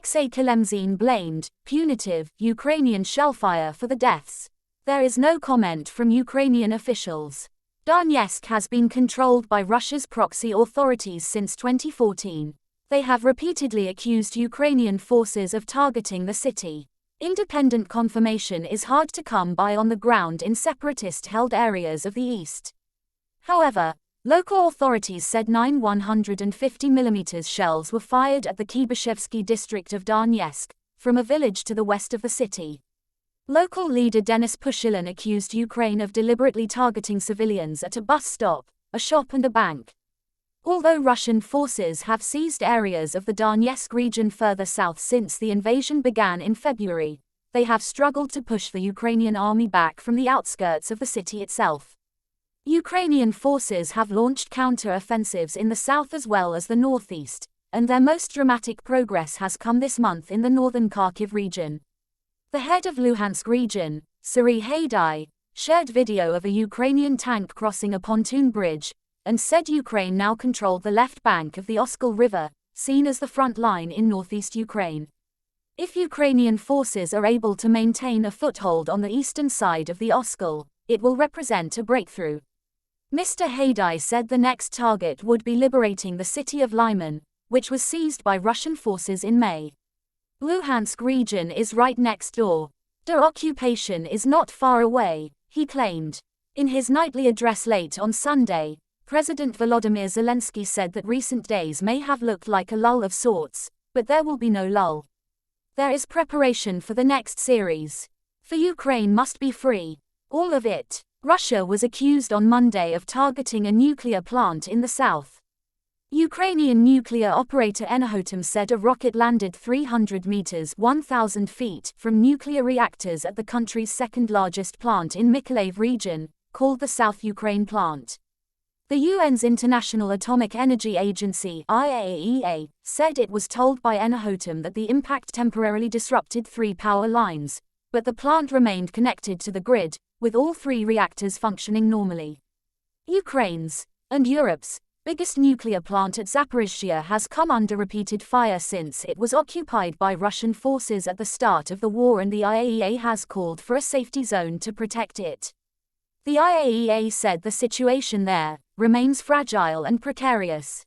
Alexei Kalemzin blamed punitive Ukrainian shellfire for the deaths. There is no comment from Ukrainian officials. Donetsk has been controlled by Russia's proxy authorities since 2014. They have repeatedly accused Ukrainian forces of targeting the city. Independent confirmation is hard to come by on the ground in separatist-held areas of the east. However, local authorities said 9 150mm shells were fired at the Kibashevsky district of Donetsk, from a village to the west of the city. Local leader Denis Pushilin accused Ukraine of deliberately targeting civilians at a bus stop, a shop and a bank. Although Russian forces have seized areas of the Donetsk region further south since the invasion began in February, they have struggled to push the Ukrainian army back from the outskirts of the city itself. Ukrainian forces have launched counter-offensives in the south as well as the northeast, and their most dramatic progress has come this month in the northern Kharkiv region. The head of Luhansk region, Serhiy Haidai, shared video of a Ukrainian tank crossing a pontoon bridge, and said Ukraine now controlled the left bank of the Oskol River, seen as the front line in northeast Ukraine. If Ukrainian forces are able to maintain a foothold on the eastern side of the Oskol, it will represent a breakthrough. Mr. Haidai said the next target would be liberating the city of Lyman, which was seized by Russian forces in May. Luhansk region is right next door. The occupation is not far away, he claimed. In his nightly address late on Sunday, President Volodymyr Zelensky said that recent days may have looked like a lull of sorts, but there will be no lull. There is preparation for the next series. For Ukraine must be free. All of it. Russia was accused on Monday of targeting a nuclear plant in the south. Ukrainian nuclear operator Enerhoatom said a rocket landed 300 meters (1,000 feet) from nuclear reactors at the country's second-largest plant in Mykolaiv region, called the South Ukraine plant. The UN's International Atomic Energy Agency (IAEA) said it was told by Enerhoatom that the impact temporarily disrupted 3 power lines, but the plant remained connected to the grid, with all 3 reactors functioning normally. Ukraine's, and Europe's, biggest nuclear plant at Zaporizhzhia has come under repeated fire since it was occupied by Russian forces at the start of the war, and the IAEA has called for a safety zone to protect it. The IAEA said the situation there remains fragile and precarious.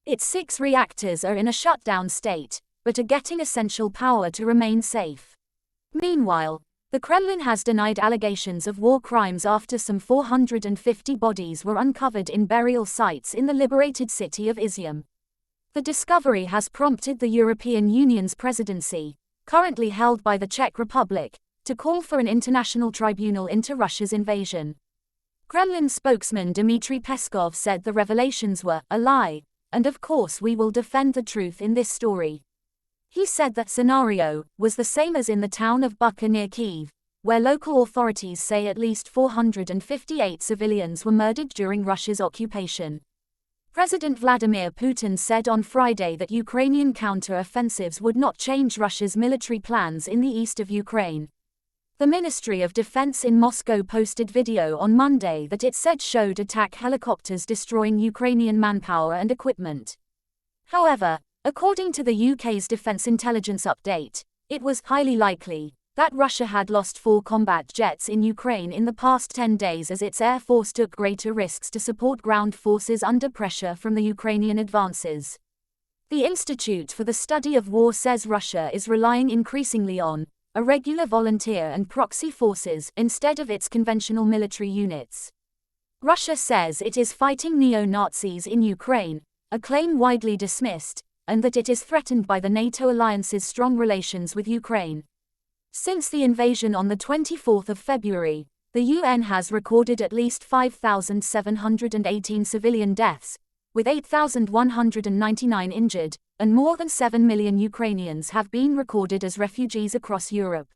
Its 6 reactors are in a shutdown state, but are getting essential power to remain safe. Meanwhile, the Kremlin has denied allegations of war crimes after some 450 bodies were uncovered in burial sites in the liberated city of Izium. The discovery has prompted the European Union's presidency, currently held by the Czech Republic, to call for an international tribunal into Russia's invasion. Kremlin spokesman Dmitry Peskov said the revelations were a lie, and of course we will defend the truth in this story. He said that scenario was the same as in the town of Bucha near Kyiv, where local authorities say at least 458 civilians were murdered during Russia's occupation. President Vladimir Putin said on Friday that Ukrainian counter-offensives would not change Russia's military plans in the east of Ukraine. The Ministry of Defense in Moscow posted video on Monday that it said showed attack helicopters destroying Ukrainian manpower and equipment. However, according to the UK's Defence Intelligence Update, it was highly likely that Russia had lost 4 combat jets in Ukraine in the past 10 days as its air force took greater risks to support ground forces under pressure from the Ukrainian advances. The Institute for the Study of War says Russia is relying increasingly on irregular volunteer and proxy forces instead of its conventional military units. Russia says it is fighting neo-Nazis in Ukraine, a claim widely dismissed, and that it is threatened by the NATO alliance's strong relations with Ukraine. Since the invasion on the 24th of February, the UN has recorded at least 5,718 civilian deaths, with 8,199 injured, and more than 7 million Ukrainians have been recorded as refugees across Europe.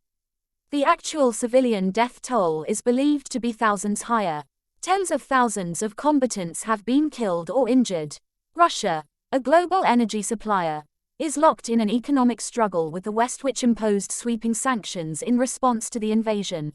The actual civilian death toll is believed to be thousands higher. Tens of thousands of combatants have been killed or injured. Russia, a global energy supplier, is locked in an economic struggle with the West, which imposed sweeping sanctions in response to the invasion.